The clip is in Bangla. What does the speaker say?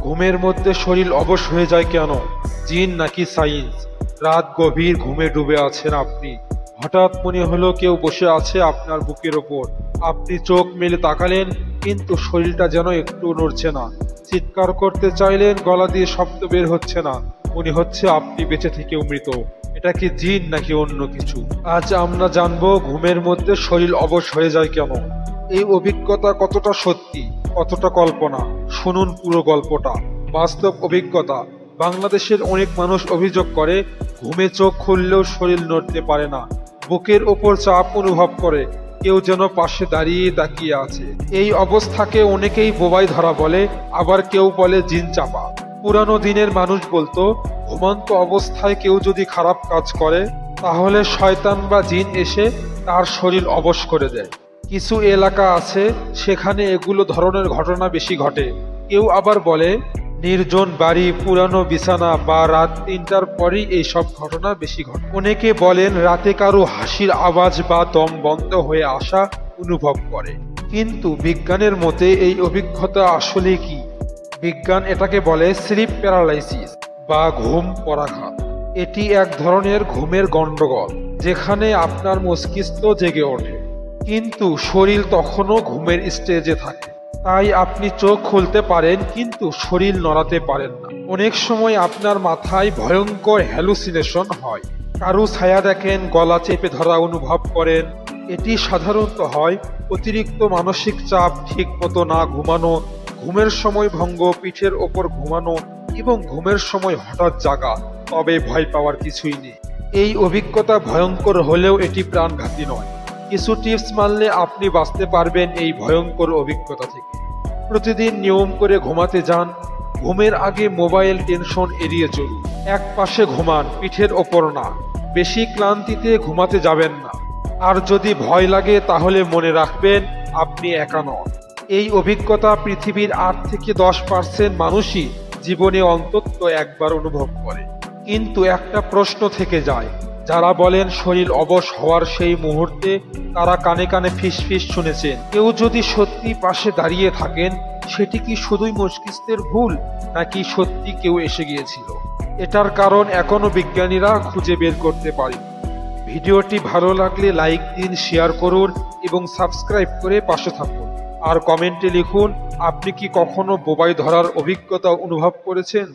ঘুমের মধ্যে শরীর অবশ হয়ে যায় কেন? জিন নাকি সায়েন্স? রাত গভীর ঘুমে ডুবে আছেন আপনি, হঠাৎ মনে হলো কেউ বসে আছে আপনার বুকের ওপর। আপনি চোখ মেলে তাকালেন, কিন্তু শরীরটা যেন একটু নড়ছে না। চিৎকার করতে চাইলেন, গলা দিয়ে শব্দ বের হচ্ছে না। মনে হচ্ছে আপনি বেঁচে থেকেও মৃত। এটা কি জিন নাকি অন্য কিছু? আজ আমরা জানবো ঘুমের মধ্যে শরীর অবশ হয়ে যায় কেন। এই অভিজ্ঞতা কতটা সত্যি, কতটা কল্পনা, শুনুন পুরো গল্পটা। বাস্তব অভিজ্ঞতা। বাংলাদেশের অনেক মানুষ অভিযোগ করে ঘুমে চোখ খুললেও শরীর নড়তে পারে না, বুকের ওপর চাপ অনুভব করে, কেউ যেন পাশে দাঁড়িয়ে তাকিয়ে আছে। এই অবস্থাকে অনেকেই বোবাই ধরা বলে, আবার কেউ বলে জিন চাপা। পুরানো দিনের মানুষ বলতো ঘুমন্ত অবস্থায় কেউ যদি খারাপ কাজ করে তাহলে শয়তান বা জিন এসে তার শরীর অবশ করে দেয়। কিছু এলাকা আছে সেখানে এগুলো ধরনের ঘটনা বেশি ঘটে। কেউ আবার বলে নির্জন বাড়ি, পুরানো বিছানা বা রাত ৩টার পরই এইসব ঘটনা বেশি ঘটে। অনেকে বলেন রাতে কারো হাসির আওয়াজ বা দম বন্ধ হয়ে আসা অনুভব করে। কিন্তু বিজ্ঞানের মতে এই অভিজ্ঞতা আসলে কি? বিজ্ঞান এটাকে বলে স্লিপ প্যারালাইসিস বা ঘুম পরাঘাত। এটি এক ধরনের ঘুমের গন্ডগোল, যেখানে আপনার মস্তিষ্ক জেগে ওঠে কিন্তু শরীর তখনও ঘুমের স্টেজে থাকে। তাই আপনি চোখ খুলতে পারেন কিন্তু শরীর নড়াতে পারেন না। অনেক সময় আপনার মাথায় ভয়ঙ্কর হ্যালুসিনেশন হয়, কারো ছায়া দেখেন, গলা চেপে ধরা অনুভব করেন। এটি সাধারণত হয় অতিরিক্ত মানসিক চাপ, ঠিক মতো না ঘুমানো, ঘুমের সময় ভঙ্গ, পিঠের ওপর ঘুমানো এবং ঘুমের সময় হঠাৎ জাগা। তবে ভয় পাওয়ার কিছুই নেই। এই অভিজ্ঞতা ভয়ঙ্কর হলেও এটি প্রাণঘাতী নয়। কিছু টিপস মানলে আপনি বাঁচতে পারবেন এই ভয়ঙ্কর অভিজ্ঞতা থেকে। প্রতিদিন নিয়ম করে ঘুমাতে যান। ঘুমের আগে মোবাইল, টেনশন এড়িয়ে চলুন। এক পাশে ঘুমান, পিঠের ওপর না। বেশি ক্লান্তিতে ঘুমাতে যাবেন না। আর যদি ভয় লাগে তাহলে মনে রাখবেন আপনি একা নন। এই অভিজ্ঞতা পৃথিবীর ৮ থেকে 10% মানুষই জীবনে অন্তত একবার অনুভব করে। কিন্তু একটা প্রশ্ন থেকে যায়, যারা বলেন শরীর অবশ হওয়ার সেই মুহূর্তে তারা কানে কানে ফিসফিস শুনেছেন। কেউ যদি সত্যি পাশে দাঁড়িয়ে থাকেন, সেটি কি শুধুই মস্তিষ্কের ভুল নাকি সত্যি কেউ এসে গিয়েছিল? এটার কারণ এখনো বিজ্ঞানীরা খুঁজে বের করতে পারেন। ভিডিওটি ভালো লাগলে লাইক দিন, শেয়ার করুন এবং সাবস্ক্রাইব করে পাশে থাকুন। আর কমেন্টে লিখুন আপনি কি কখনো বোবাই ধরার অভিজ্ঞতা অনুভব করেছেন।